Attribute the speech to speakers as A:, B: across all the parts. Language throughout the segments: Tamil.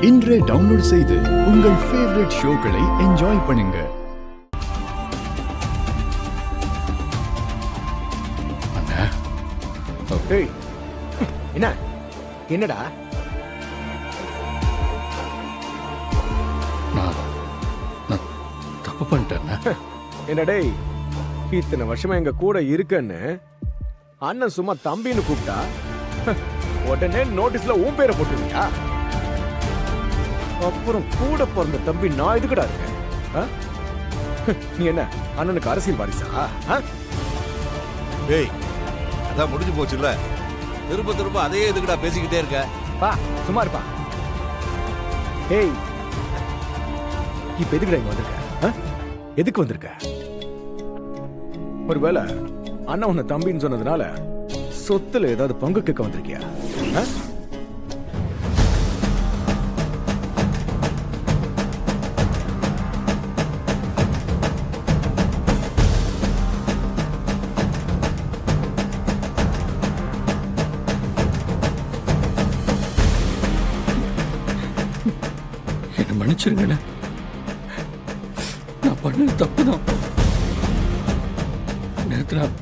A: இன்றே டவுன்லோட் செய்து உங்கள் ஃபேவரட் ஷோக்களை என்ஜாய் பண்ணுங்க.
B: என்னடா
C: தப்பு பண்ணிட்டேன்.
B: என்னடே இத்தனை வருஷமா எங்க கூட இருக்கன்னு அண்ணன் சும்மா தம்பின்னு கூப்பிட்டா உடனே நோட்டீஸ்ல உன் பேரை போட்டுருவியா? அப்புறம் கூட பிறந்த தம்பி நான் எதுக்குடா இருக்கேன்? நீ என்ன அண்ணனுக்கு அரசியல் வாரிசா?
D: டேய் அதான் முடிஞ்சு போச்சுல்ல, திரும்ப திரும்ப அதே எதுக்குடா பேசிக்கிட்டே இருக்க?
B: பா சும்மா இருப்பா. ஏய் இப்ப எதுக்குடா இங்க வந்திருக்க? எதுக்கு வந்திருக்க? ஒருவேளை அண்ணன் உன்னை தம்பின்னு சொன்னதுனால சொத்துல ஏதாவது பங்கு கேட்க வந்திருக்கியா?
C: என்ன மன்னிச்சிருங்க, நான் பண்ணது தப்புதான். நேற்று நான்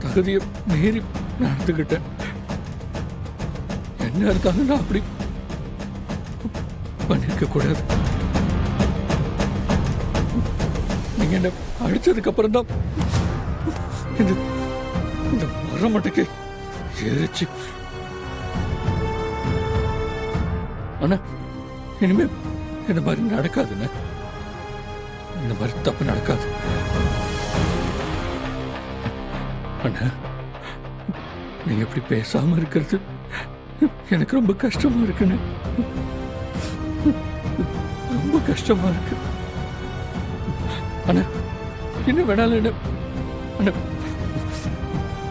C: தகுதியை மீறி நடந்துக்கிட்டேன். என்ன இருந்தாலும் நான் அப்படி பண்ணிருக்க கூடாது. நீங்க என்ன அடிச்சதுக்கு அப்புறம் தான் இந்த மரமட்டைக்கு எரிச்சு. ஆனா இனிமே இந்த மாதிரி நடக்காதுன்னு, இந்த மாதிரி தப்பு நடக்காது. அண்ணா நீங்க எப்படி பேசாம இருக்கிறது எனக்கு ரொம்ப கஷ்டமா இருக்குன்னு, ரொம்ப கஷ்டமா இருக்கு. அண்ணா என்ன வேணாலும் என்ன அண்ணா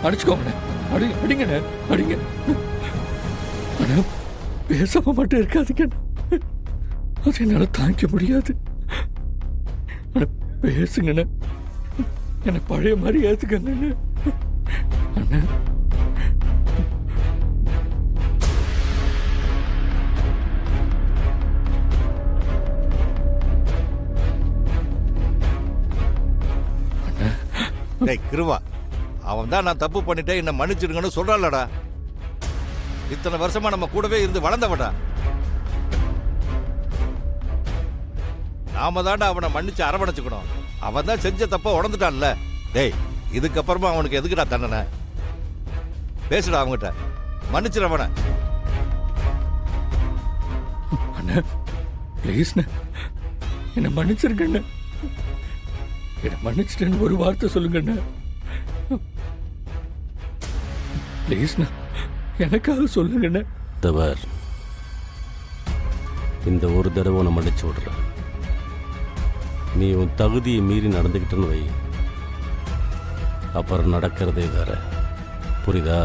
C: அடிச்சுக்கோங்க, அடிங்க அடிங்க. அண்ணா பேசாம மட்டும் இருக்காதுங்க, அது என்னால தாங்கிக்க முடியாது. அண்ணா பேசுங்கண்ணா, என்ன பழைய மாதிரி ஏத்துக்கங்க அண்ணா.
D: டேய் கிருவா, அவன் தான் நான் தப்பு பண்ணிட்டேன் என்ன மன்னிச்சிடுங்கன்னு சொல்றான்லடா. இத்தனை வருஷமா நம்ம கூடவே இருந்து வளர்ந்தவடா. நாம தாண்டா அவனை மன்னிச்சு அரவணைச்சுக்கணும். அவன் தான் செஞ்ச தப்ப உடந்துட்டான்ல. டேய் இதுக்கப்புறமா அவனுக்கு எதுக்குடா தண்டனை? பேசுடா அவங்ககிட்ட, மன்னிச்சிட அவனை.
C: அண்ணா ப்ளீஸ் என்ன மன்னிச்சிருக்கண்ண, என்ன மன்னிச்சிட்டேன்னு ஒரு வார்த்தை சொல்லுங்கண்ணா ப்ளீஸ். எனக்காக சொல்லுங்கண்ணா.
E: தவர் இந்த ஒரு தடவை உன்னை மன்னிச்சு விடுற. நீ உன் தகுதியை மீறி நடந்துக்கிட்டேன்னு வை, அப்புறம் நடக்கிறதே வேற. புரியுதா?